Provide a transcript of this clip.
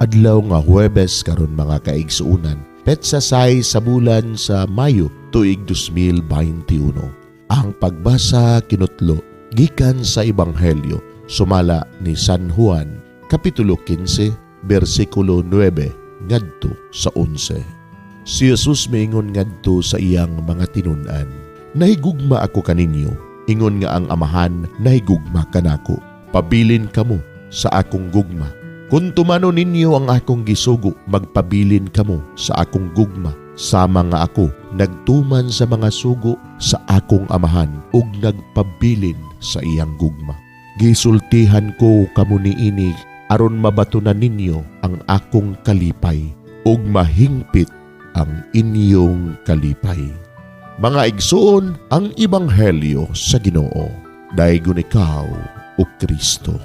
Adlaw nga Huwebes karon mga kaigsuunan, petsa say sa bulan sa Mayo tuig 2021. Ang pagbasa kinutlo gikan sa Ebanghelyo sumala ni San Juan, kapitulo 15, bersikulo 9 ngadto sa 11. Si Jesus miingon ngadto sa iyang mga tinun-an, "Nahigugma ako kaninyo, ingon nga ang Amahan nahigugma kanako. Pabilin kamo sa akong gugma. Kung tumano ninyo ang akong gisugo, magpabilin kamo sa akong gugma. Sama nga ako nagtuman sa mga sugo sa akong Amahan ug nagpabilin sa iyang gugma. Gisultihan ko kamo niini aron mabatunan ninyo ang akong kalipay ug mahingpit ang inyong kalipay." Mga igsoon, ang Ebanghelyo sa Ginoo. Daygon ikaw, o Kristo.